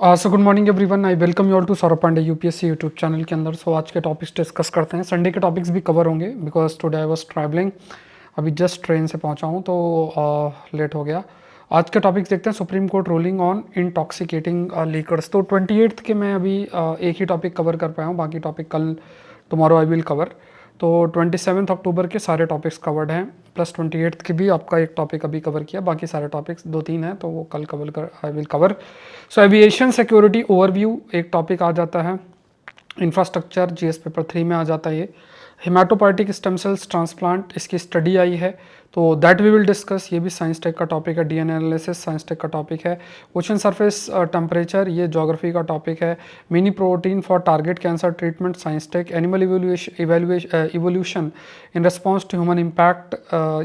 So good morning everyone, I welcome you all to Saurabh Pandey UPSC YouTube channel के अंदर। सो आज के टॉपिक्स डिस्कस करते हैं। संडे के टॉपिक्स भी कवर होंगे because today I was travelling. अभी जस्ट ट्रेन से पहुंचा हूं तो लेट हो गया। आज के टॉपिक्स देखते हैं। Supreme court ruling on intoxicating liquors. तो 28 के मैं अभी एक ही टॉपिक कवर कर पाया हूँ, बाकी टॉपिक कल टुमारो आई विल कवर। तो 27 अक्टूबर के सारे टॉपिक्स कवर्ड हैं, प्लस 28 के भी आपका एक टॉपिक अभी कवर किया। बाकी सारे टॉपिक्स दो तीन हैं तो वो कल कवर कर I will cover. So aviation security overview एक टॉपिक आ जाता है। इंफ्रास्ट्रक्चर जीएस पेपर 3 में आ जाता है ये। हेमाटोपोइटिक स्टेम सेल्स ट्रांसप्लांट, इसकी स्टडी आई है तो दैट वी विल डिस्कस। ये भी साइंस टेक का टॉपिक है। डीएनए एनालिसिस साइंस टेक का टॉपिक है। ओशन सरफेस टेम्परेचर ये ज्योग्राफी का टॉपिक है। Mini protein for target cancer treatment science tech. Animal evolution in response to human impact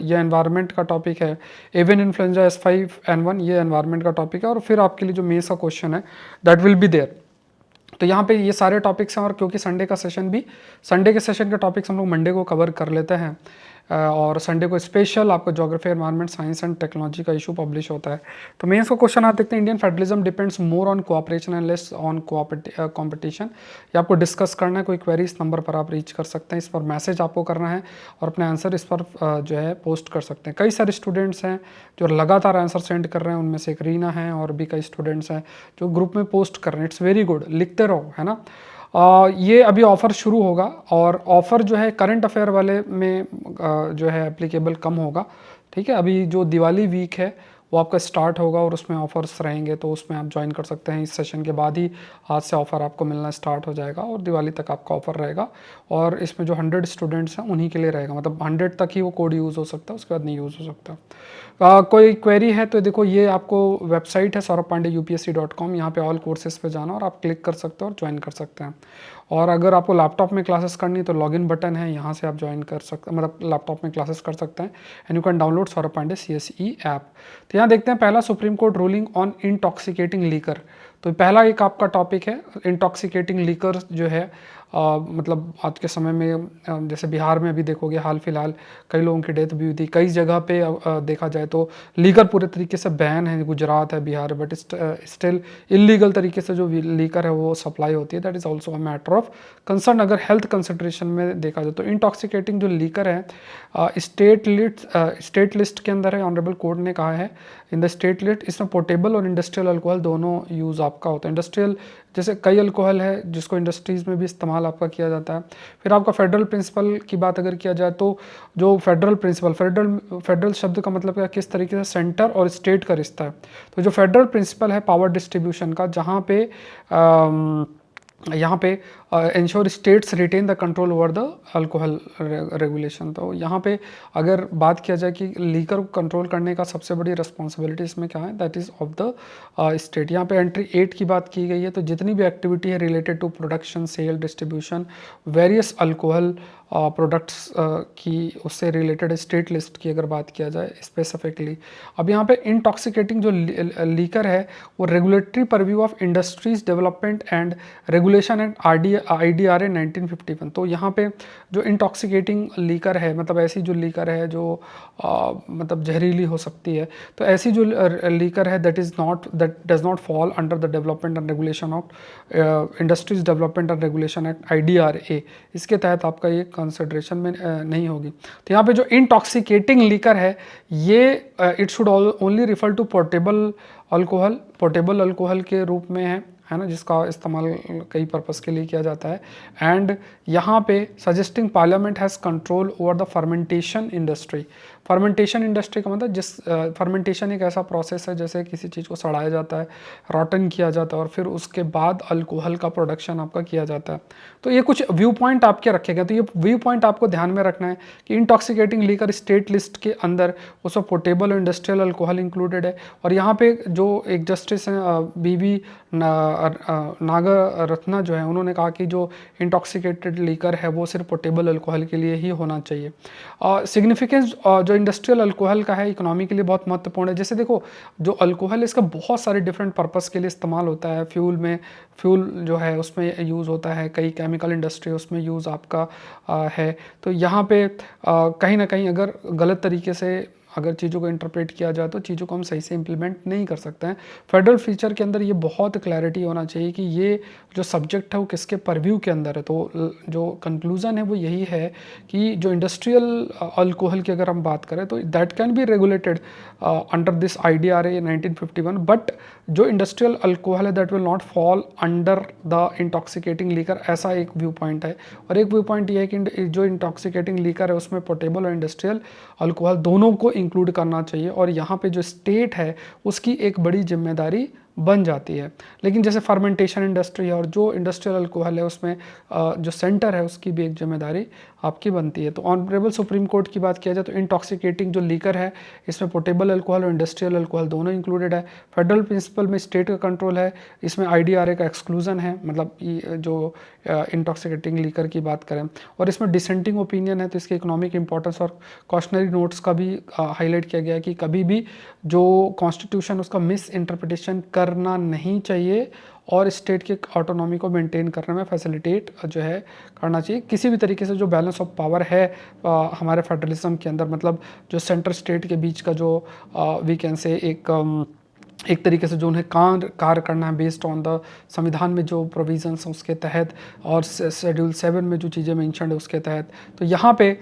ये एनवायरनमेंट का टॉपिक है। एवियन इन्फ्लुएंजा S5N1 ये एनवायरनमेंट का टॉपिक है। और फिर आपके लिए जो मेंस का क्वेश्चन है दैट विल बी देयर। तो यहाँ पे ये सारे टॉपिक्स हैं। और क्योंकि संडे के सेशन के टॉपिक्स हम लोग मंडे को कवर कर लेते हैं और संडे को स्पेशल आपको geography environment science and technology का इशू पब्लिश होता है। तो मेंस को क्वेश्चन आप देखते हैं। Indian federalism depends more on cooperation and less on competition. ये आपको डिस्कस करना है। कोई क्वेरी इस नंबर पर आप रीच कर सकते हैं। इस पर मैसेज आपको करना है और अपने आंसर इस पर जो है पोस्ट कर सकते हैं। कई सारे स्टूडेंट्स हैं जो लगातार आंसर सेंड कर रहे हैं, उनमें से एक रीना है और भी कई स्टूडेंट्स हैं जो ग्रुप में पोस्ट कर रहे हैं। इट्स वेरी गुड, लिखते रहो, है ना। ये अभी ऑफ़र शुरू होगा और ऑफ़र जो है करंट अफेयर वाले में जो है एप्लीकेबल कम होगा। ठीक है, अभी जो दिवाली वीक है वो आपका स्टार्ट होगा और उसमें ऑफर्स रहेंगे, तो उसमें आप ज्वाइन कर सकते हैं। इस सेशन के बाद ही आज से ऑफ़र आपको मिलना स्टार्ट हो जाएगा और दिवाली तक आपका ऑफ़र रहेगा। और इसमें जो 100 स्टूडेंट्स हैं उन्हीं के लिए रहेगा, मतलब 100 तक ही वो कोड यूज़ हो सकता है, उसके बाद नहीं यूज़ हो सकता। कोई क्वेरी है तो देखो, ये आपको वेबसाइट है saurabpandeyupsc.com। यहाँ पे ऑल कोर्सेज पे जाना और आप क्लिक कर सकते हो और ज्वाइन कर सकते हैं। और अगर आपको लैपटॉप में क्लासेस करनी है तो लॉगिन बटन है, यहाँ से आप ज्वाइन कर सकते हैं, मतलब लैपटॉप में क्लासेस कर सकते हैं। And you can download Saurabh Pandey CSE app. तो यहाँ देखते हैं पहला, supreme court ruling on intoxicating liquor. तो पहला एक आपका टॉपिक है इंटॉक्सिकेटिंग लीकर जो है मतलब आज के समय में जैसे बिहार में अभी देखोगे हाल फिलहाल कई लोगों की डेथ भी हुई थी। कई जगह पे देखा जाए तो लीकर पूरे तरीके से बैन है, गुजरात है, बिहार है, बट स्टिल इलीगल तरीके से जो लीकर है वो सप्लाई होती है। That is also a matter of concern अगर हेल्थ कंसिडरेशन में देखा जाए तो। इंटॉक्सिकेटिंग जो लीकर है स्टेट लिस्ट के अंदर है। ऑनरेबल कोर्ट ने कहा है इन द स्टेट लिस्ट, इसमें पोर्टेबल और इंडस्ट्रियल अल्कोहल दोनों यूज़ आपका होता है। इंडस्ट्रियल जैसे कई अल्कोहल है जिसको इंडस्ट्रीज़ में भी इस्तेमाल आपका किया जाता है। फिर आपका फेडरल प्रिंसिपल की बात अगर किया जाए तो जो फेडरल प्रिंसिपल, फेडरल शब्द का मतलब क्या, किस तरीके से सेंटर और स्टेट का रिश्ता है। तो जो फेडरल प्रिंसिपल है पावर डिस्ट्रीब्यूशन का, जहाँ पे यहाँ पे ensure states retain the control over the alcohol regulation. तो यहाँ पे अगर बात किया जाए कि लीकर को कंट्रोल करने का सबसे बड़ी रिस्पॉन्सिबिलिटी इसमें क्या है, that is of the state. यहाँ पे एंट्री 8 की बात की गई है। तो जितनी भी एक्टिविटी है related to production, sale, distribution, various alcohol products की उससे रिलेटेड स्टेट लिस्ट की अगर बात किया जाए स्पेसिफिकली। अब यहाँ पे इंटॉक्सिकेटिंग जो लीकर है वो regulatory purview of industries development and regulation and IDRA 1951। तो यहाँ पे जो इंटॉक्सिकेटिंग लीकर है, मतलब ऐसी जो लीकर है जो मतलब जहरीली हो सकती है, तो ऐसी जो लीकर है that does not fall under the development and regulation of industries development and regulation act IDRA, इसके तहत आपका ये कंसिडरेशन में नहीं होगी। तो यहाँ पे जो इंटॉक्सिकेटिंग लीकर है ये it should only refer to portable alcohol के रूप में है ना, जिसका इस्तेमाल कई पर्पस के लिए किया जाता है। एंड यहाँ पे suggesting parliament has control over the fermentation industry. Fermentation industry का मतलब जिस फर्मेंटेशन एक ऐसा प्रोसेस है जैसे किसी चीज़ को सड़ाया जाता है, रॉटन किया जाता है और फिर उसके बाद अल्कोहल का प्रोडक्शन आपका किया जाता है। तो ये कुछ व्यू पॉइंट आपके रखे गए। तो ये व्यू पॉइंट आपको ध्यान में रखना है कि इंटॉक्सिकेटिंग लीकर स्टेट लिस्ट के अंदर उसमें पोर्टेबल और इंडस्ट्रियल अल्कोहल इंक्लूडेड है। और यहाँ पे जो एक जस्टिस हैं BV नागरत्ना जो है, उन्होंने कहा कि जो इंटॉक्सिकेटेड लीकर है वो सिर्फ पोर्टेबल अल्कोहल के लिए ही होना चाहिए। सिग्निफिकेंस जो इंडस्ट्रियल अल्कोहल का है इकोनॉमी के लिए बहुत महत्वपूर्ण है। जैसे देखो जो अल्कोहल है इसका बहुत सारे डिफरेंट पर्पस के लिए इस्तेमाल होता है। फ्यूल जो है उसमें यूज़ होता है, कई केमिकल इंडस्ट्री उसमें यूज़ आपका है। तो यहाँ पे कहीं ना कहीं अगर गलत तरीके से अगर चीज़ों को इंटरप्रेट किया जाए तो चीज़ों को हम सही से इम्प्लीमेंट नहीं कर सकते हैं। फेडरल फीचर के अंदर ये बहुत क्लैरिटी होना चाहिए कि ये जो सब्जेक्ट है वो किसके परव्यू के अंदर है। तो जो कंक्लूज़न है वो यही है कि जो इंडस्ट्रियल अल्कोहल की अगर हम बात करें तो that can be regulated under this IDRA 1951, but जो इंडस्ट्रियल अल्कोहल है that will not fall under the intoxicating liquor, ऐसा एक व्यू पॉइंट है। और एक व्यू पॉइंट ये है कि जो इंटॉक्सिकेटिंग लीकर है उसमें पोर्टेबल और इंडस्ट्रियल अल्कोहल दोनों को इंक्लूड करना चाहिए, और यहाँ पे जो स्टेट है उसकी एक बड़ी जिम्मेदारी बन जाती है। लेकिन जैसे फर्मेंटेशन इंडस्ट्री है और जो इंडस्ट्रियल अल्कोहल है उसमें जो सेंटर है उसकी भी एक जिम्मेदारी आपकी बनती है। तो ऑनरेबल सुप्रीम कोर्ट की बात किया जाए तो इंटॉक्सिकेटिंग जो लीकर है इसमें पोर्टेबल अल्कोहल और इंडस्ट्रियल अल्कोहल दोनों इंक्लूडेड है। फेडरल प्रिंसिपल में स्टेट का कंट्रोल है, इसमें IDRA का एक्सक्लूजन है, मतलब जो इंटॉक्सिकेटिंग लीकर की बात करें। और इसमें डिसेंटिंग ओपिनियन है तो इसके इकोनॉमिक इंपॉर्टेंस और कॉशनरी नोट्स का भी हाईलाइट किया गया है कि कभी भी जो कॉन्स्टिट्यूशन उसका मिस इंटरप्रिटेशन करना नहीं चाहिए और स्टेट के ऑटोनॉमी को मेंटेन करने में फैसिलिटेट जो है करना चाहिए। किसी भी तरीके से जो बैलेंस ऑफ पावर है हमारे फेडरलिज्म के अंदर, मतलब जो सेंटर स्टेट के बीच का जो वी कैन से एक तरीके से जो उन्हें कार्य करना है बेस्ड ऑन द संविधान में जो प्रोविजंस हैं उसके तहत और शेड्यूल 7 में जो चीज़ें मेंशन है उसके तहत, तो यहाँ पे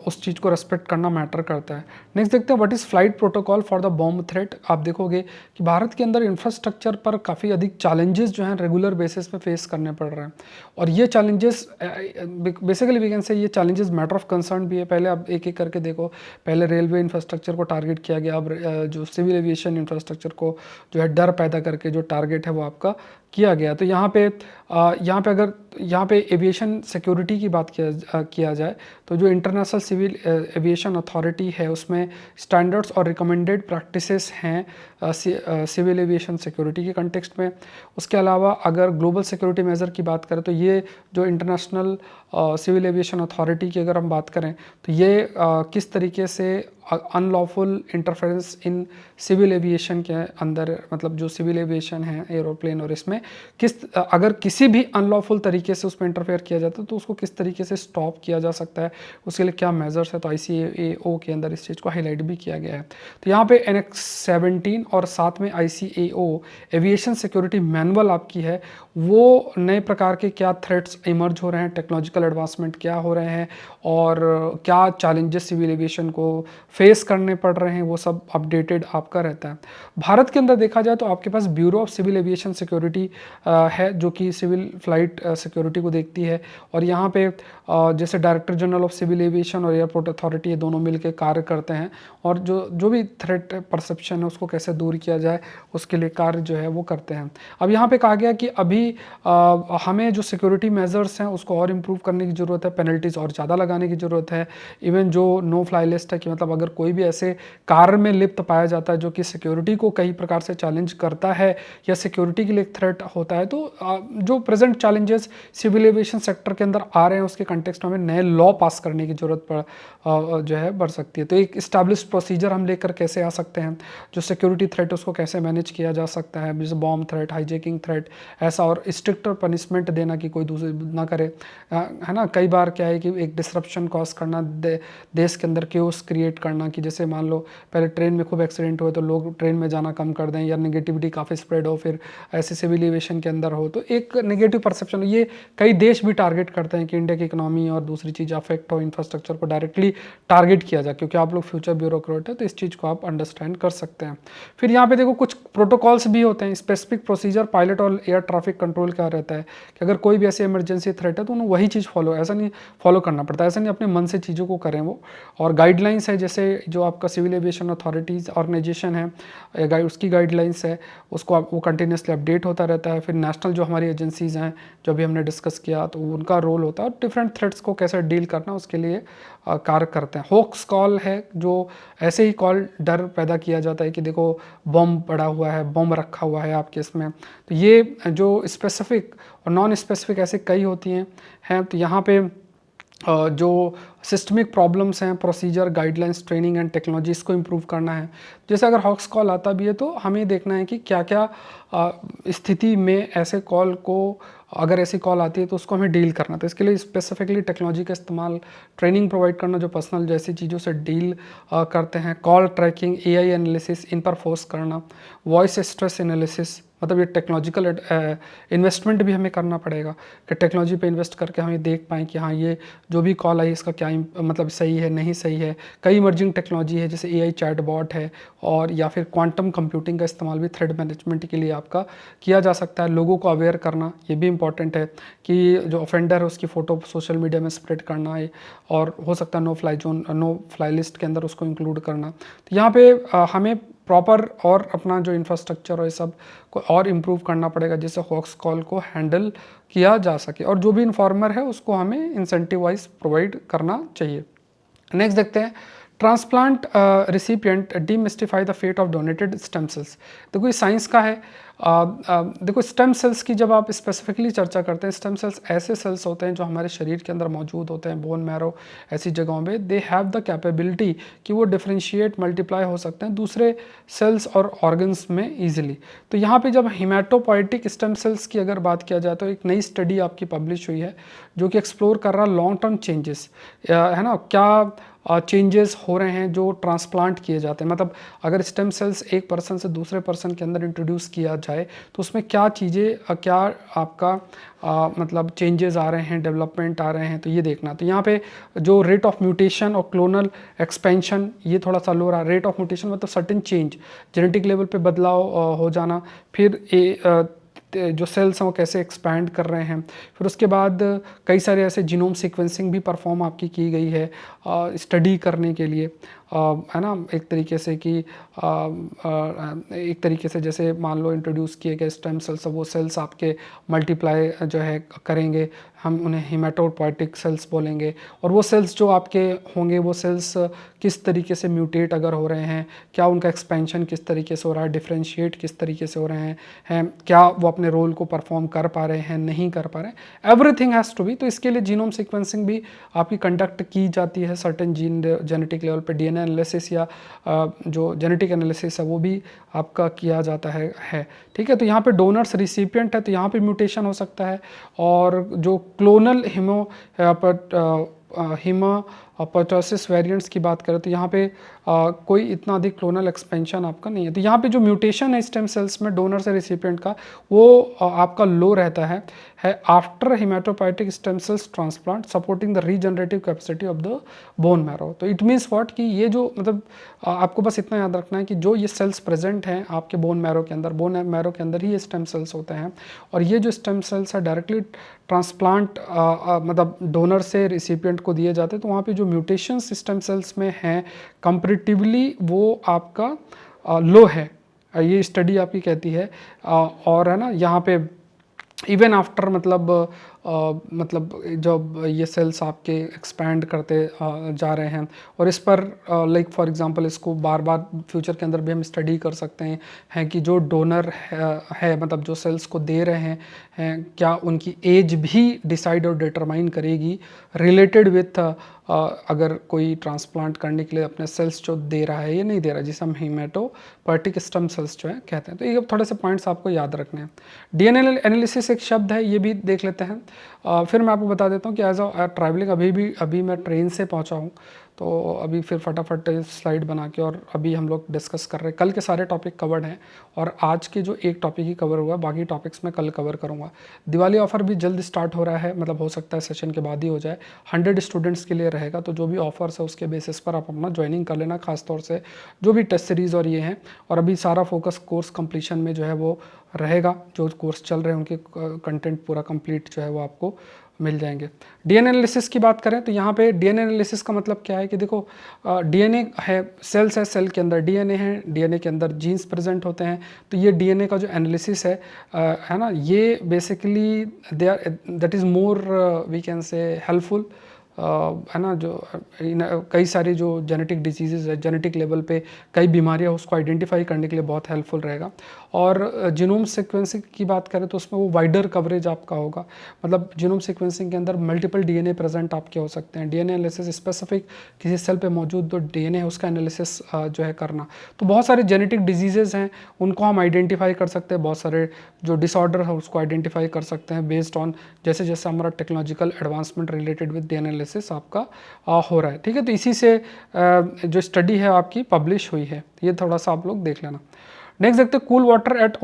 उस चीज़ को रेस्पेक्ट करना मैटर करता है। नेक्स्ट देखते हैं what is flight protocol for the bomb threat. आप देखोगे कि भारत के अंदर इंफ्रास्ट्रक्चर पर काफ़ी अधिक चैलेंजेस जो हैं रेगुलर बेसिस पे फेस करने पड़ रहे हैं, और ये चैलेंजेस बेसिकली वी कैन से ये चैलेंजेस मैटर ऑफ कंसर्न भी है। पहले आप एक एक करके देखो, पहले रेलवे इंफ्रास्ट्रक्चर को टारगेट किया गया, अब जो सिविल एविएशन इंफ्रास्ट्रक्चर को जो है डर पैदा करके जो टारगेट है वो आपका किया गया। तो यहाँ पे अगर यहाँ पे एविएशन सिक्योरिटी की बात किया जाए तो जो इंटरनेशनल सिविल एविएशन अथॉरिटी है उसमें स्टैंडर्ड्स और रिकमेंडेड प्रैक्टिसेस हैं सिविल एविएशन सिक्योरिटी के कंटेक्स्ट में। उसके अलावा अगर ग्लोबल सिक्योरिटी मेजर की बात करें तो ये जो इंटरनेशनल सिविल एविएशन अथॉरिटी की अगर हम बात करें तो ये किस तरीके से unlawful interference in civil aviation के अंदर, मतलब जो सिविल एविएशन है एरोप्लेन और इसमें अगर किसी भी अनलॉफुल तरीके से उसमें इंटरफेयर किया जाता है तो उसको किस तरीके से स्टॉप किया जा सकता है, उसके लिए क्या मेजर्स है। तो ICAO के अंदर इस चीज़ को हाईलाइट भी किया गया है। तो यहाँ पे NX 17 और साथ में ICAO एविएशन सिक्योरिटी मैनुअल आपकी है, वो नए प्रकार के क्या थ्रेट्स इमर्ज हो रहे हैं, टेक्नोलॉजिकल एडवांसमेंट क्या हो रहे हैं और क्या चैलेंजेस सिविल एविएशन को फेस करने पड़ रहे हैं, वो सब अपडेटेड आपका रहता है। भारत के अंदर देखा जाए तो आपके पास bureau of civil aviation security है जो कि सिविल फ्लाइट सिक्योरिटी को देखती है, और यहाँ पे जैसे director general of civil aviation और एयरपोर्ट अथॉरिटी ये दोनों मिलकर कार्य करते हैं, और जो भी थ्रेट परसेप्शन है उसको कैसे दूर किया जाए उसके लिए कार्य जो है वो करते हैं। अब यहाँ पे कहा गया कि अभी हमें जो सिक्योरिटी मेजर्स हैं उसको और इम्प्रूव करने की ज़रूरत है, पेनल्टीज़ और ज़्यादा लगाने की ज़रूरत है। इवन जो नो फ्लाई लिस्ट है कि मतलब अगर कोई भी ऐसे कार्य में लिप्त पाया जाता है जो कि सिक्योरिटी को कई प्रकार से चैलेंज करता है या सिक्योरिटी के लिए थ्रेट होता है, तो जो present challenges civil aviation sector के अंदर आ रहे हैं उसके कंटेक्स्ट में हमें नए लॉ पास करने की ज़रूरत जो है बढ़ सकती है। तो एक इस्टेब्लिश्ड प्रोसीजर हम लेकर कैसे आ सकते हैं, जो सिक्योरिटी थ्रेट उसको कैसे मैनेज किया जा सकता है, जैसे बॉम्ब थ्रेट, हाईजैकिंग थ्रेट, ऐसा, और स्ट्रिक्टर पनिशमेंट देना कि कोई दूसरे ना करे, है ना। कई बार क्या है कि एक डिसरप्शन कॉज करना, देश के अंदर क्योस क्रिएट करना, कि जैसे मान लो पहले ट्रेन में खूब एक्सीडेंट हुए तो लोग ट्रेन में जाना कम कर दें, या नेगेटिविटी काफ़ी स्प्रेड हो, फिर ऐसे सिविल एविएशन के अंदर हो तो एक नेगेटिव परसेप्शन। ये कई देश भी टारगेट करते हैं कि इंडिया की इकोनॉमी और दूसरी चीज़ अफेक्ट हो, इंफ्रास्ट्रक्चर को डायरेक्टली टारगेट किया जाए, क्योंकि आप लोग फ्यूचर ब्यूरोक्रेट है तो इस चीज़ को आप अंडरस्टैंड कर सकते हैं। फिर यहाँ पे देखो कुछ प्रोटोकॉल्स भी होते हैं, स्पेसिफिक प्रोसीजर पायलट और एयर ट्रैफिक कंट्रोल का रहता है कि अगर कोई भी ऐसी इमरजेंसी थ्रेट है तो उन्हें वही चीज़ ऐसा नहीं फॉलो करना पड़ता, ऐसा नहीं अपने मन से चीज़ों को करें वो। और गाइडलाइंस है, जैसे जो आपका सिविल एविएशन अथॉरिटीज़ ऑर्गेनाइजेशन है उसकी गाइडलाइंस है, उसको वो कंटिन्यूसली अपडेट होता रहता है। फिर नेशनल जो हमारी एजेंसीज़ हैं जो भी हमने डिस्कस किया तो उनका रोल होता है, और डिफरेंट थ्रेट्स को कैसे डील करना उसके लिए कार्य करते हैं। होक्स कॉल है, जो ऐसे ही कॉल डर पैदा किया जाता है कि देखो बॉम्ब पड़ा हुआ है, बॉम्ब रखा हुआ है आपके इसमें, तो ये जो स्पेसिफिक और नॉन स्पेसिफिक ऐसे कई होती हैं। तो यहाँ पे जो सिस्टमिक प्रॉब्लम्स हैं, procedure, guidelines, training and technology, इसको इम्प्रूव करना है। जैसे अगर हॉक्स कॉल आता भी है तो हमें देखना है कि क्या क्या स्थिति में ऐसे कॉल को, अगर ऐसी कॉल आती है तो उसको हमें डील करना। तो इसके लिए स्पेसिफिकली टेक्नोलॉजी का इस्तेमाल, ट्रेनिंग प्रोवाइड करना जो पर्सनल जैसी चीज़ों से डील करते हैं, कॉल ट्रैकिंग, एआई एनालिसिस, इन पर फोर्स करना, वॉइस स्ट्रेस एनालिसिस, मतलब ये टेक्नोलॉजिकल इन्वेस्टमेंट भी हमें करना पड़ेगा कि टेक्नोलॉजी पे इन्वेस्ट करके हमें देख पाएँ कि हाँ ये जो भी कॉल आई इसका क्या मतलब सही है नहीं सही है। कई इमर्जिंग टेक्नोलॉजी है जैसे एआई चैटबॉट है, और या फिर क्वांटम कंप्यूटिंग का इस्तेमाल भी थ्रेड मैनेजमेंट के लिए आपका किया जा सकता है। लोगों को अवेयर करना ये भी इंपॉर्टेंट है कि जो ऑफेंडर है उसकी फ़ोटो सोशल मीडिया में स्प्रेड करना है, और हो सकता है नो फ्लाई लिस्ट के अंदर उसको इंक्लूड करना। तो यहाँ पे हमें प्रॉपर और अपना जो इंफ्रास्ट्रक्चर और ये सब को और इम्प्रूव करना पड़ेगा जिससे हॉक्स कॉल को हैंडल किया जा सके, और जो भी इन्फॉर्मर है उसको हमें इंसेंटिव वाइज प्रोवाइड करना चाहिए। नेक्स्ट देखते हैं, transplant recipient demystify the fate of donated stem cells. देखो ये साइंस का है। देखो स्टेम सेल्स की जब आप स्पेसिफिकली चर्चा करते हैं, स्टेम सेल्स ऐसे सेल्स होते हैं जो हमारे शरीर के अंदर मौजूद होते हैं, बोन मैरो ऐसी जगहों पे, दे हैव द कैपेबिलिटी कि वो डिफ्रेंशिएट मल्टीप्लाई हो सकते हैं दूसरे सेल्स और ऑर्गन्स में ईजिली। तो यहाँ पे जब हिमेटोपोइटिक स्टेम सेल्स की अगर बात किया जाए तो एक नई स्टडी आपकी पब्लिश हुई है जो कि एक्सप्लोर कर रहा लॉन्ग टर्म चेंजेस, है ना, क्या चेंजेस हो रहे हैं जो ट्रांसप्लांट किए जाते हैं। मतलब अगर स्टेम सेल्स एक पर्सन से दूसरे पर्सन के अंदर इंट्रोड्यूस किया जाए तो उसमें क्या चीज़ें, क्या आपका मतलब चेंजेस आ रहे हैं, डेवलपमेंट आ रहे हैं, तो ये देखना। तो यहाँ पे जो रेट ऑफ म्यूटेशन और क्लोनल एक्सपेंशन ये थोड़ा सा लो रहा। रेट ऑफ म्यूटेशन मतलब सर्टेन चेंज, जेनेटिक लेवल पे बदलाव हो जाना, फिर जो सेल्स हैं वो कैसे एक्सपैंड कर रहे हैं। फिर उसके बाद कई सारे ऐसे जीनोम सीक्वेंसिंग भी परफॉर्म आपकी की गई है स्टडी करने के लिए, है ना, एक तरीके से कि एक तरीके से जैसे मान लो इंट्रोड्यूस किए गए स्टेम सेल्स, वो सेल्स आपके मल्टीप्लाई जो है करेंगे, हम उन्हें हिमेटोपोइटिक सेल्स बोलेंगे। और वो सेल्स जो आपके होंगे वो सेल्स किस तरीके से म्यूटेट अगर हो रहे हैं, क्या उनका एक्सपेंशन किस तरीके से हो रहा है, डिफ्रेंशिएट किस तरीके से हो रहे हैं, क्या वो अपने रोल को परफॉर्म कर पा रहे हैं, नहीं कर पा रहे हैं, एवरीथिंग हैज़ टू बी। तो इसके लिए जीनोम सीक्वेंसिंग भी आपकी कंडक्ट की जाती है सर्टेन जेनेटिक लेवल पे, डीएनए एनालिसिस या जो जेनेटिक एनालिसिस है वो भी आपका किया जाता है। ठीक है, तो यहाँ पे डोनर्स रिसिपिएंट है तो यहाँ पे म्यूटेशन हो सकता है। और जो क्लोनल हिमापैटोसिस वेरिएंट्स की बात करें तो यहाँ पे कोई इतना अधिक क्लोनल एक्सपेंशन आपका नहीं है। तो यहाँ पे जो म्यूटेशन है स्टेम सेल्स में डोनर से रिसिपिएंट का, वो आपका लो रहता है after haematopoietic stem cells transplant, supporting the regenerative capacity of the bone marrow. तो इट मीन्स व्हाट कि ये जो मतलब आपको बस इतना याद रखना है कि जो ये सेल्स प्रेजेंट हैं आपके बोन मैरो के अंदर, बोन मैरो के अंदर ही ये स्टेम सेल्स होते हैं, और ये जो स्टेम सेल्स है डायरेक्टली ट्रांसप्लांट मतलब डोनर से रिसिपिएंट को दिए जाते हैं। तो वहाँ पे जो म्यूटेशंस स्टेम सेल्स में हैं कंपैरेटिवली वो आपका लो है, ये स्टडी आपकी कहती है। और है ना यहाँ पे इवन आफ्टर मतलब जब ये सेल्स आपके एक्सपैंड करते जा रहे हैं, और इस पर लाइक फॉर एग्जांपल इसको बार बार फ्यूचर के अंदर भी हम स्टडी कर सकते हैं कि जो डोनर है मतलब जो सेल्स को दे रहे हैं क्या उनकी एज भी डिसाइड और डिटरमाइन करेगी रिलेटेड विथ अगर कोई ट्रांसप्लांट करने के लिए अपने सेल्स जो दे रहा है या नहीं दे रहा है, जिसे हम हिमेटोपोइटिक स्टेम सेल्स जो है कहते हैं। तो ये थोड़े से पॉइंट्स आपको याद रखने हैं। डीएनए एनालिसिस एक शब्द है, ये भी देख लेते हैं। फिर मैं आपको बता देता हूँ कि एज अ ट्रैवलिंग अभी मैं ट्रेन से पहुँचा हूँ, तो अभी फिर फटाफट स्लाइड बना के, और अभी हम लोग डिस्कस कर रहे हैं, कल के सारे टॉपिक कवर्ड हैं और आज के जो एक टॉपिक ही कवर हुआ, बाकी टॉपिक्स मैं कल कवर करूँगा। दिवाली ऑफर भी जल्द स्टार्ट हो रहा है, मतलब हो सकता है सेशन के बाद ही हो जाए। 100 स्टूडेंट्स के लिए रहेगा, तो जो भी ऑफर्स है उसके बेसिस पर आप अपना ज्वाइनिंग कर लेना, खासतौर से जो भी टेस्ट सीरीज़ और ये हैं। और अभी सारा फोकस कोर्स कंप्लीशन में जो है वो रहेगा, जो कोर्स चल रहे हैं उनके कंटेंट पूरा कंप्लीट जो है वो आपको मिल जाएंगे। डीएनए एनालिसिस की बात करें तो यहाँ पे डीएनए एनालिसिस का मतलब क्या है कि देखो डीएनए है, सेल्स है, सेल के अंदर डीएनए है, डीएनए के अंदर जीन्स प्रेजेंट होते हैं। तो ये डीएनए का जो एनालिसिस है ना, ये basically that is more we can say helpful, है ना, जो कई सारी जो जेनेटिक डिजीज़ है, जेनेटिक लेवल पे कई बीमारियां उसको आइडेंटिफाई करने के लिए बहुत हेल्पफुल रहेगा। और जीनोम सीक्वेंसिंग की बात करें तो उसमें वो वाइडर कवरेज आपका होगा, मतलब जीनोम सीक्वेंसिंग के अंदर मल्टीपल डीएनए प्रेजेंट आपके हो सकते हैं। डीएनए एनालिसिस स्पेसिफिक किसी सेल पे मौजूद जो डीएनए है उसका एनालिसिस जो है करना। तो बहुत सारे जेनेटिक डिजीजेज हैं उनको हम आइडेंटिफाई कर सकते हैं, बहुत सारे जो डिसऑर्डर है उसको आइडेंटिफाई कर सकते हैं बेस्ड ऑन जैसे जैसे हमारा technological advancement related with DNA analysis आपका हो रहा है। ठीक है, तो इसी से जो स्टडी है आपकी पब्लिश हुई है, ये थोड़ा सा आप लोग देख लेना। नेक्स्ट देखते हैं cool water at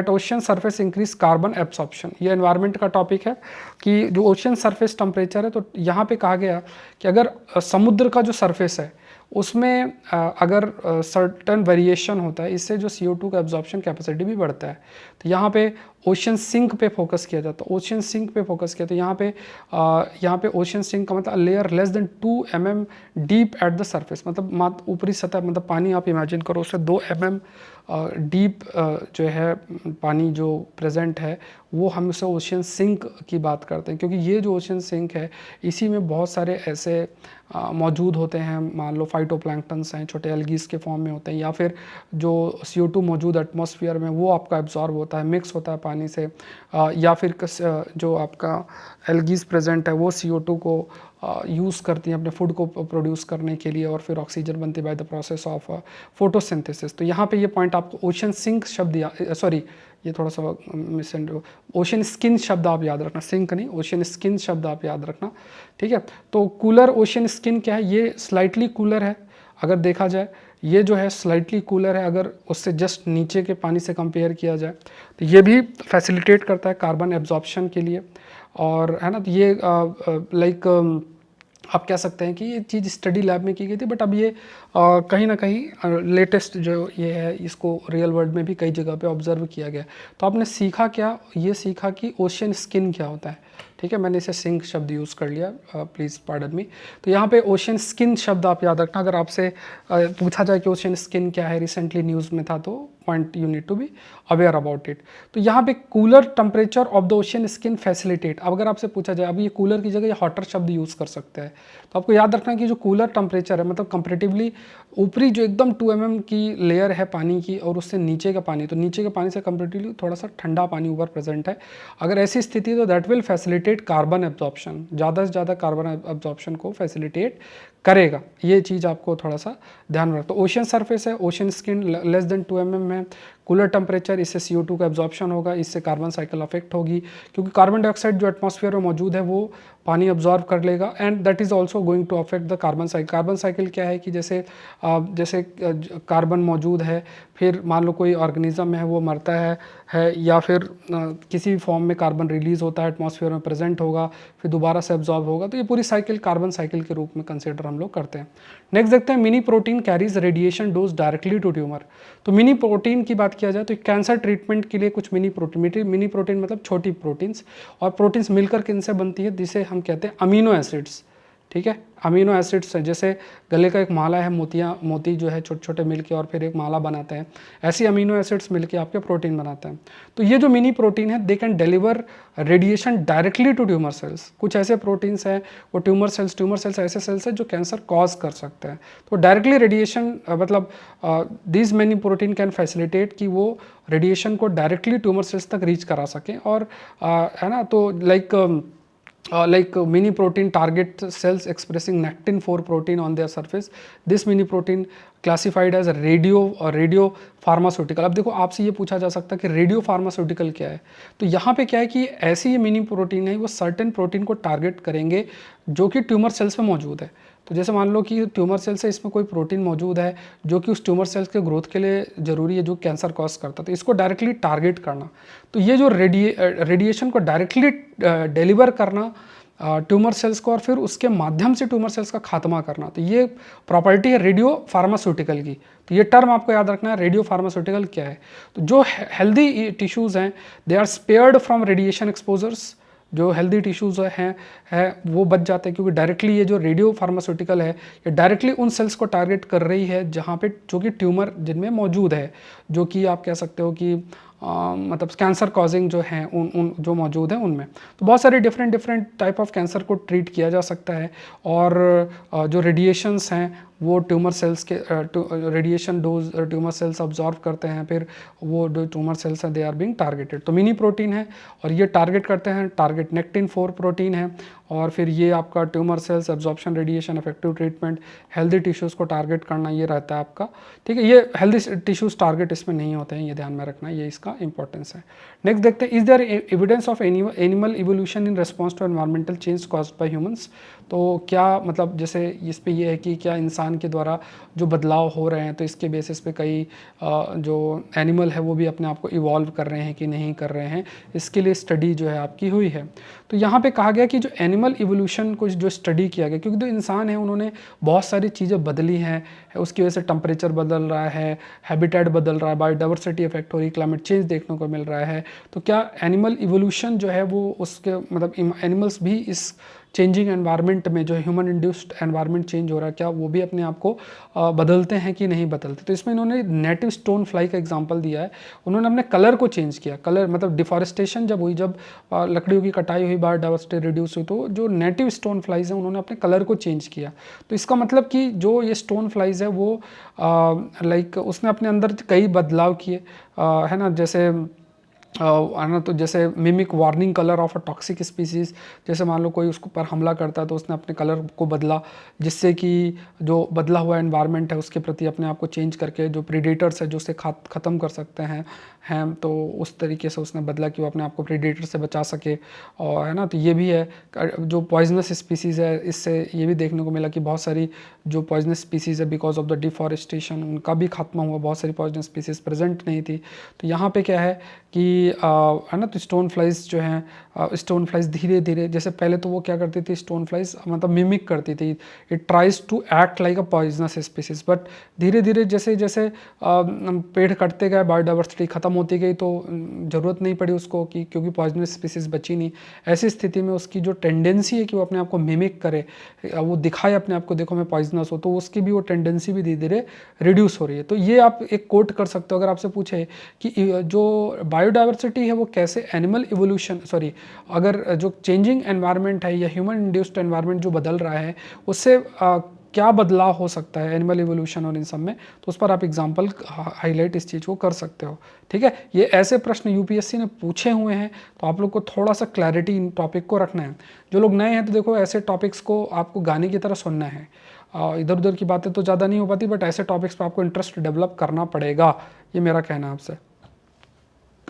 ocean surface increase carbon absorption. ये एनवायरनमेंट का टॉपिक है कि जो ओशियन सरफेस टेम्परेचर है, तो यहाँ पे कहा गया कि अगर समुद्र का जो सरफेस है उसमें अगर सर्टेन वेरिएशन होता है, इससे जो CO2 का एब्जॉर्प्शन कैपेसिटी भी बढ़ता है। तो यहाँ पे ओशन सिंक पे फोकस किया जाता है, ओशन सिंक पे फोकस किया, तो यहाँ पे ओशन सिंक का मतलब layer less than 2 mm deep at the surface, मतलब ऊपरी सतह, मतलब पानी आप इमेजिन करो उससे 2 mm डीप जो है पानी जो प्रेजेंट है, वो हम उसे ओशियन सिंक की बात करते हैं, क्योंकि ये जो ओशियन सिंक है इसी में बहुत सारे ऐसे मौजूद होते हैं, मान लो फाइटोप्लैंक्टन्स हैं, छोटे एल्गीज के फॉर्म में होते हैं, या फिर जो CO2 मौजूद एटमॉस्फेयर में वो आपका एब्जॉर्ब होता है, मिक्स होता है पानी से, या फिर जो आपका एल्गीज प्रेजेंट है वो CO2 को यूज़ करती हैं अपने फूड को प्रोड्यूस करने के लिए, और फिर ऑक्सीजन बनती है by the process of photosynthesis. तो यहाँ पे ये पॉइंट आपको ओशन सिंक शब्द सॉरी ये थोड़ा सा ओशन स्किन शब्द आप याद रखना, सिंक नहीं, ओशन स्किन शब्द आप याद रखना। ठीक है, तो कूलर ओशन स्किन क्या है, ये स्लाइटली कूलर है अगर देखा जाए, ये जो है स्लाइटली कूलर है अगर उससे जस्ट नीचे के पानी से कंपेयर किया जाए, तो ये भी फैसिलिटेट करता है कार्बन एब्जॉर्प्शन के लिए, और है ना, तो ये लाइक आप कह सकते हैं कि ये चीज़ स्टडी लैब में की गई थी, बट अब ये कहीं ना कहीं लेटेस्ट जो ये है इसको रियल वर्ल्ड में भी कई जगह पे ऑब्जर्व किया गया। तो आपने सीखा क्या, ये सीखा कि ओशियन स्किन क्या होता है। ठीक है, मैंने इसे सिंक शब्द यूज़ कर लिया, प्लीज़ पार्डन मी। तो यहाँ पे ओशियन स्किन शब्द आप याद रखना, अगर आपसे पूछा जाए कि ओशियन स्किन क्या है, रिसेंटली न्यूज़ में था, तो point you need to be aware about it. तो यहाँ पे cooler temperature of the ocean skin facilitate, अब अगर आपसे पूछा जाए, अब ये कूलर की जगह ये हॉटर शब्द यूज़ कर सकते हैं, तो आपको याद रखना कि जो कूलर टेम्परेचर है, मतलब कंपेरेटिवली ऊपरी जो एकदम 2 mm की लेयर है पानी की और उससे नीचे का पानी, तो नीचे के पानी से कंपेरेटिवली थोड़ा सा ठंडा पानी ऊपर प्रेजेंट है, अगर ऐसी स्थिति तो that will facilitate carbon absorption, ज़्यादा से ज़्यादा कार्बन एब्जॉर्प्शन को फैसिलिटेट करेगा। ये चीज़ आपको थोड़ा सा ध्यान में रखना। तो ओशन सरफेस है, ocean skin less than 2 mm है, कूलर टेम्परेचर, इससे CO2 का एब्जॉर्प्शन होगा, इससे कार्बन साइकिल अफेक्ट होगी, क्योंकि कार्बन डाइऑक्साइड जो एटमॉस्फेयर में मौजूद है वो पानी अब्जॉर्ब कर लेगा, and that is also going to affect the carbon cycle. Carbon cycle क्या है कि जैसे कार्बन मौजूद है, फिर मान लो कोई ऑर्गेनिज्म है वो मरता है या फिर किसी फॉर्म में कार्बन रिलीज होता है, एटमॉस्फेयर में प्रेजेंट होगा, फिर दोबारा से एब्जॉर्ब होगा, तो ये पूरी साइकिल कार्बन साइकिल के रूप में कंसिडर हम लोग करते हैं। नेक्स्ट देखते हैं mini protein carries radiation dose directly to tumour. तो मिनी प्रोटीन की बात किया जाए तो कैंसर ट्रीटमेंट के लिए कुछ मिनी प्रोटीन मतलब छोटी प्रोटीन्स, और प्रोटीन्स मिलकर किनसे बनती है, जिसे हम कहते हैं अमीनो एसिड्स। ठीक है, अमीनो एसिड्स है, जैसे गले का एक माला है, मोती जो है छोटे छोटे मिलके और फिर एक माला बनाते हैं, ऐसी अमीनो एसिड्स मिलके आपके प्रोटीन बनाते हैं। तो ये जो मिनी प्रोटीन है they can deliver radiation directly to tumour cells. कुछ ऐसे प्रोटीन्स हैं वो ट्यूमर सेल्स ऐसे सेल्स हैं जो कैंसर कॉज कर सकते हैं, तो डायरेक्टली रेडिएशन मतलब this mini protein can facilitate कि वो रेडिएशन को डायरेक्टली ट्यूमर सेल्स तक रीच करा सकें, और है ना, तो like mini protein target cells expressing nectin-4 protein on their surface. This mini protein classified as radio pharmaceutical. अब देखो आपसे ये पूछा जा सकता है कि रेडियो फार्मास्यूटिकल क्या है, तो यहाँ पे क्या है कि ऐसी ये मिनी प्रोटीन है वो सर्टेन प्रोटीन को टारगेट करेंगे जो कि ट्यूमर सेल्स में मौजूद है। तो जैसे मान लो कि ट्यूमर सेल्स है, इसमें कोई प्रोटीन मौजूद है जो कि उस ट्यूमर सेल्स के ग्रोथ के लिए ज़रूरी है, जो कैंसर कॉज करता है, तो इसको डायरेक्टली टारगेट करना। तो ये जो रेडिएशन को डायरेक्टली डिलीवर करना ट्यूमर सेल्स को, और फिर उसके माध्यम से ट्यूमर सेल्स का खात्मा करना, तो ये प्रॉपर्टी है रेडियो फार्मास्यूटिकल की। तो ये टर्म आपको याद रखना है, रेडियो फार्मास्यूटिकल क्या है। तो जो हेल्दी टिश्यूज़ हैं they are spared from radiation exposures, जो हेल्दी टिश्यूज़ है वो बच जाते हैं, क्योंकि डायरेक्टली ये जो रेडियो फार्मास्यूटिकल है ये डायरेक्टली उन सेल्स को टारगेट कर रही है जहाँ पे जो कि ट्यूमर जिनमें मौजूद है, जो कि आप कह सकते हो कि मतलब कैंसर कॉजिंग जो हैं उन जो मौजूद हैं उनमें। तो बहुत सारे डिफरेंट टाइप ऑफ कैंसर को ट्रीट किया जा सकता है, और जो रेडिएशंस हैं वो ट्यूमर सेल्स के radiation dose tumour cells absorb करते हैं, फिर वो जो ट्यूमर सेल्स हैं दे आर बीइंग टारगेटेड। तो मिनी प्रोटीन है और ये टारगेट करते हैं, टारगेट नेक्टिन 4 प्रोटीन है, और फिर ये आपका tumour cells absorption radiation effective treatment healthy tissues को टारगेट करना ये रहता है आपका। ठीक है, ये हेल्दी टिश्यूज़ टारगेट इसमें नहीं होते हैं, ये ध्यान में रखना, ये इसका इंपॉर्टेंस है। नेक्स्ट देखते हैं, is there evidence of animal evolution in response to environmental change caused by humans. तो क्या मतलब जैसे इस पे ये है कि क्या इंसान के द्वारा जो बदलाव हो रहे हैं तो इसके बेसिस पे कई जो एनिमल है वो भी अपने आप को इवॉल्व कर रहे हैं कि नहीं कर रहे हैं, इसके लिए स्टडी जो है आपकी हुई है। तो यहाँ पे कहा गया कि जो एनिमल इवोल्यूशन को जो स्टडी किया गया, क्योंकि जो इंसान है उन्होंने बहुत सारी चीज़ें बदली हैं, उसकी वजह से टेम्परेचर बदल रहा है, हैबिटेट बदल रहा है, बायोडाइवर्सिटी इफेक्ट हो रही है, क्लाइमेट चेंज देखने को मिल रहा है। तो क्या एनिमल इवोल्यूशन जो है वो उसके मतलब एनिमल्स भी इस चेंजिंग एनवायरनमेंट में जो ह्यूमन इंड्यूस्ड एनवायरनमेंट चेंज हो रहा है, क्या वो भी अपने आप को बदलते हैं कि नहीं बदलते। तो इसमें इन्होंने नेटिव स्टोन फ्लाई का एग्जांपल दिया है। उन्होंने अपने कलर को चेंज किया, कलर मतलब डिफॉरेस्टेशन जब हुई, जब लकड़ियों की कटाई हुई, बायोडाइवर्सिटी रिड्यूस हुई, तो जो नेटिव स्टोन फ्लाइज हैं उन्होंने अपने कलर को चेंज किया। तो इसका मतलब कि जो ये स्टोन फ्लाइज है वो लाइक उसने अपने अंदर कई बदलाव किए, है ना, जैसे है ना, तो जैसे mimic warning colour of a toxic species, जैसे मान लो कोई उसको पर हमला करता है तो उसने अपने कलर को बदला, जिससे कि जो बदला हुआ एनवायरनमेंट है उसके प्रति अपने आप को चेंज करके जो प्रीडेटर्स है जो उसे ख़त्म कर सकते हैं तो उस तरीके से उसने बदला कि वो अपने आप को प्रीडेटर से बचा सके। और है ना, तो ये भी है जो पॉइजनस स्पीसीज़ है, इससे ये भी देखने को मिला कि बहुत सारी जो पॉइजनस स्पीसीज़ है बिकॉज ऑफ द डिफॉरेस्टेशन उनका भी खात्मा हुआ, बहुत सारी पॉइजनस स्पीसीज़ प्रेजेंट नहीं थी। तो यहाँ पे क्या है कि है ना, तो स्टोन फ्लाइज जो हैं, स्टोन फ्लाइज धीरे धीरे, जैसे पहले तो वो क्या करती थी स्टोन फ्लाइज, मतलब मिमिक करती थी, it tries to act like a poisonous species, but धीरे धीरे जैसे जैसे पेड़ कटते गए, बायोडाइवर्सिटी ख़त्म होती गई, तो ज़रूरत नहीं पड़ी उसको कि, क्योंकि पॉइजनस स्पीसीज बची नहीं। ऐसी स्थिति में उसकी जो टेंडेंसी है कि वो अपने आप को मिमिक करे, वो दिखाए अपने आप को, देखो मैं पॉइजनस हो, तो उसकी भी वो टेंडेंसी भी धीरे धीरे रिड्यूस हो रही है। तो ये आप एक कोट कर सकते हो अगर आपसे पूछे कि जो बायोडाइवर्सिटी है वो कैसे एनिमल इवोल्यूशन अगर जो चेंजिंग एनवायरनमेंट है या ह्यूमन इंड्यूस्ड एनवायरनमेंट जो बदल रहा है उससे क्या बदलाव हो सकता है एनिमल इवोल्यूशन और इन सब में, तो उस पर आप एग्जांपल हाईलाइट इस चीज़ को कर सकते हो। ठीक है, ये ऐसे प्रश्न यूपीएससी ने पूछे हुए हैं, तो आप लोग को थोड़ा सा क्लैरिटी इन टॉपिक को रखना है। जो लोग नए हैं तो देखो ऐसे टॉपिक्स को आपको गाने की तरह सुनना है, इधर उधर की बातें तो ज़्यादा नहीं हो पाती, बट ऐसे टॉपिक्स पर आपको इंटरेस्ट डेवलप करना पड़ेगा, ये मेरा कहना है आपसे।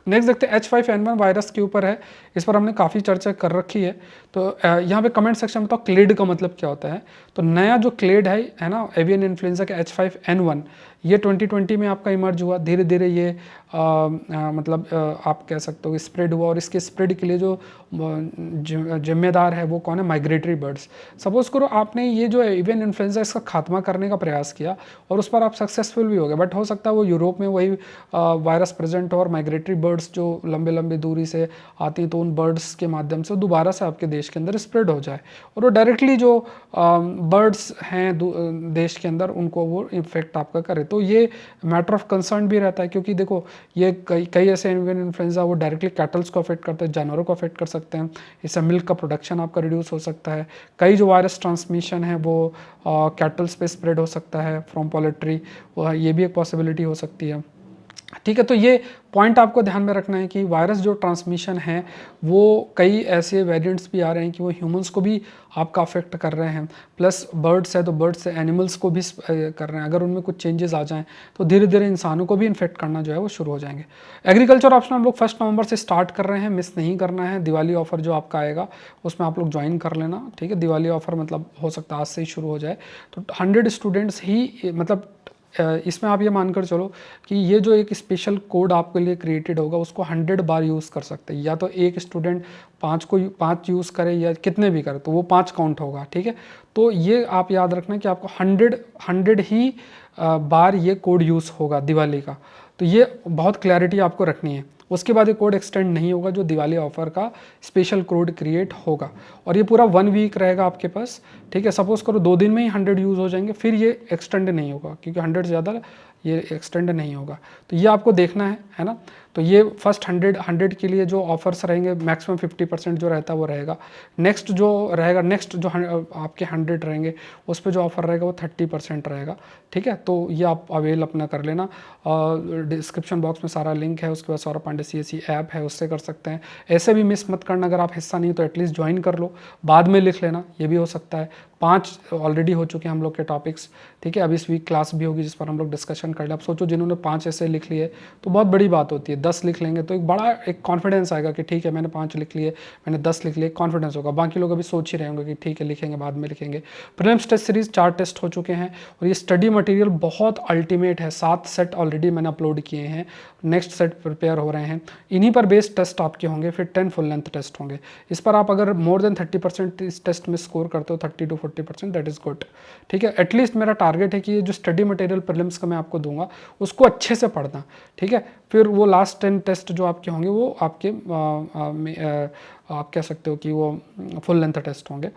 नेक्स्ट देखते हैं H5N1 वायरस के ऊपर है, इस पर हमने काफ़ी चर्चा कर रखी है। तो यहाँ पे कमेंट सेक्शन में बताओ क्लेड का मतलब क्या होता है। तो नया जो क्लेड है ना, एवियन इन्फ्लुएंजा का H5N1, ये 2020 में आपका इमर्ज हुआ, धीरे धीरे ये मतलब आप कह सकते हो स्प्रेड हुआ, और इसके स्प्रेड के लिए जो जिम्मेदार है वो कौन है, माइग्रेटरी बर्ड्स। सपोज करो आपने ये जो एवियन इन्फ्लुएंजा इसका खात्मा करने का प्रयास किया और उस पर आप सक्सेसफुल भी हो गए, बट हो सकता है वो यूरोप में वही वायरस प्रेजेंट हो और माइग्रेटरी बर्ड्स जो लंबे लंबे दूरी से आती तो उन बर्ड्स के माध्यम से दोबारा से आपके देश के अंदर स्प्रेड हो जाए, और वो डायरेक्टली जो बर्ड्स हैं देश के अंदर उनको वो इफेक्ट आपका करे। तो ये मैटर ऑफ कंसर्न भी रहता है, क्योंकि देखो ये कई ऐसे एवियन इन्फ्लुएंजा वो डायरेक्टली कैटल्स को अफेक्ट करते हैं, जानवरों को अफेक्ट कर सकते हैं, इससे मिल्क का प्रोडक्शन आपका रिड्यूस हो सकता है। कई जो वायरस ट्रांसमिशन है वो कैटल्स पे स्प्रेड हो सकता है फ्रॉम पोल्ट्री, ये भी एक पॉसिबिलिटी हो सकती है। ठीक है, तो ये पॉइंट आपको ध्यान में रखना है कि वायरस जो ट्रांसमिशन है वो कई ऐसे वेरिएंट्स भी आ रहे हैं कि वो ह्यूमंस को भी आपका अफेक्ट कर रहे हैं, प्लस बर्ड्स है तो बर्ड्स से एनिमल्स को भी कर रहे हैं। अगर उनमें कुछ चेंजेस आ जाएं तो धीरे धीरे इंसानों को भी इन्फेक्ट करना जो है वो शुरू हो जाएंगे। एग्रीकल्चर ऑप्शन हम लोग 1 नवंबर से स्टार्ट कर रहे हैं, मिस नहीं करना है। दिवाली ऑफर जो आपका आएगा उसमें आप लोग ज्वाइन कर लेना। ठीक है, दिवाली ऑफर मतलब हो सकता है आज से ही शुरू हो जाए। तो 100 स्टूडेंट्स ही मतलब इसमें आप ये मानकर चलो कि ये जो एक स्पेशल कोड आपके लिए क्रिएटेड होगा उसको 100 बार यूज़ कर सकते हैं, या तो एक स्टूडेंट 5 यूज़ करे या कितने भी करे तो वो 5 काउंट होगा। ठीक है, तो ये आप याद रखना कि आपको 100 ही बार ये कोड यूज़ होगा दिवाली का। तो ये बहुत क्लैरिटी आपको रखनी है। उसके बाद ये कोड एक्सटेंड नहीं होगा, जो दिवाली ऑफर का स्पेशल कोड क्रिएट होगा। और ये पूरा 1 वीक रहेगा आपके पास, ठीक है। सपोज करो 2 दिन में ही 100 यूज़ हो जाएंगे, फिर ये एक्सटेंड नहीं होगा, क्योंकि 100 से ज़्यादा ये एक्सटेंड नहीं होगा। तो ये आपको देखना है ना। तो ये फर्स्ट 100 के लिए जो ऑफर्स रहेंगे, मैक्सिमम 50% जो रहता है वो रहेगा। नेक्स्ट जो रहेगा, नेक्स्ट जो आपके 100 रहेंगे, उस पर जो ऑफर रहेगा वो 30% रहेगा, ठीक है। तो ये आप अवेल अपना कर लेना। डिस्क्रिप्शन बॉक्स में सारा लिंक है, उसके बाद सौरभ पांडे CSE ऐप है, उससे कर सकते हैं। ऐसे भी मिस मत करना, अगर आप हिस्सा नहीं तो एटलीस्ट ज्वाइन कर लो, बाद में लिख लेना, ये भी हो सकता है। 5 ऑलरेडी हो चुके हैं हम लोग के टॉपिक्स, ठीक है। अब इस वीक क्लास भी होगी जिस पर हम लोग डिस्कशन कर ले। अब सोचो जिन्होंने 5 ऐसे लिख लिए तो बहुत बड़ी बात होती है, 10 लिख लेंगे तो एक बड़ा एक कॉन्फिडेंस आएगा कि ठीक है मैंने 5 लिख लिए, मैंने 10 लिख लिए, कॉन्फिडेंस होगा। बाकी लोग अभी सोच ही रहे होंगे कि ठीक है लिखेंगे, बाद में लिखेंगे। प्रीलिम्स टेस्ट सीरीज 4 टेस्ट हो चुके हैं और ये स्टडी मटेरियल बहुत अल्टीमेट है। 7 सेट ऑलरेडी मैंने अपलोड किए हैं, नेक्स्ट सेट प्रिपेयर हो रहे हैं। इन्हीं पर बेस्ड टेस्ट आपके होंगे, फिर 10 फुल लेंथ टेस्ट होंगे। इस पर आप अगर मोर देन 30% इस टेस्ट में स्कोर करते हो, 30 to 40%, दैट इज गुड, ठीक है। एटलीस्ट मेरा टारगेट है कि ये जो स्टडी मटेरियल प्रीलिम्स का मैं आपको दूंगा उसको अच्छे से पढ़ना, ठीक है। फिर वो लास्ट 10 टेस्ट जो आपके होंगे वो आपके आप कह सकते हो कि वो फुल लेंथ टेस्ट होंगे।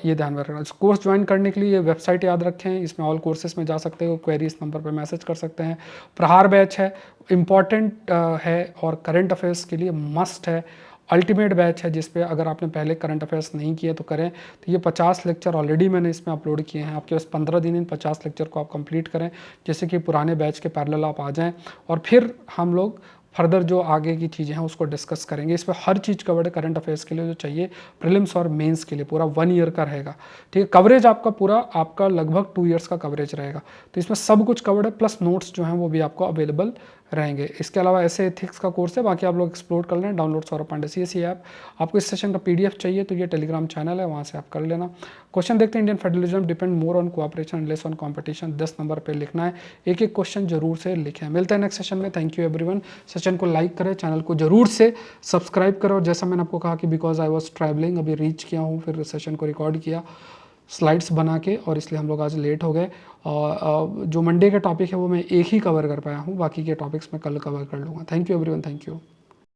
ये ध्यान में रखना। इस कोर्स ज्वाइन करने के लिए ये वेबसाइट याद रखें, इसमें ऑल कोर्सेज में जा सकते हो, क्वेरी इस नंबर पर मैसेज कर सकते हैं। प्रहार बैच है, इम्पॉर्टेंट है और करंट अफेयर्स के लिए मस्ट है। अल्टीमेट बैच है जिस पे अगर आपने पहले करंट अफेयर्स नहीं किए तो करें। तो ये 50 लेक्चर ऑलरेडी मैंने इसमें अपलोड किए हैं। आपके पास 15 दिन इन 50 लेक्चर को आप कंप्लीट करें, जैसे कि पुराने बैच के पैरेलल आप आ जाएं, और फिर हम लोग फर्दर जो आगे की चीज़ें हैं उसको डिस्कस करेंगे। इस पर हर चीज़ कवर्ड है, करंट अफेयर्स के लिए जो चाहिए, प्रीलिम्स और मेंस के लिए पूरा 1 ईयर का रहेगा, ठीक है। कवरेज आपका पूरा आपका लगभग 2 ईयर्स का कवरेज रहेगा। तो इसमें सब कुछ कवर्ड है, प्लस नोट्स जो हैं वो भी आपको अवेलेबल रहेंगे। इसके अलावा ऐसे एथिक्स का कोर्स है, बाकी आप लोग एक्सप्लोर कर लें। Download Saurabh Pandey CSE app. आपको इस सेशन का PDF चाहिए तो ये टेलीग्राम चैनल है, वहाँ से आप कर लेना। क्वेश्चन देखते हैं। Indian federalism depend more on cooperation and less on competition, 10 number पे लिखना है। एक एक क्वेश्चन जरूर से लिखें। मिलते हैं नेक्स्ट सेशन में। Thank you everyone. सेशन को लाइक करें, चैनल को जरूर से सब्सक्राइब करो। और जैसा मैंने आपको कहा कि बिकॉज आई वॉज ट्रैवलिंग, अभी रीच किया हूँ, फिर सेशन को रिकॉर्ड किया स्लाइड्स बना के, और इसलिए हम लोग आज लेट हो गए। और जो मंडे का टॉपिक है वो मैं एक ही कवर कर पाया हूँ, बाकी के टॉपिक्स मैं कल कवर कर लूँगा। Thank you everyone, thank you.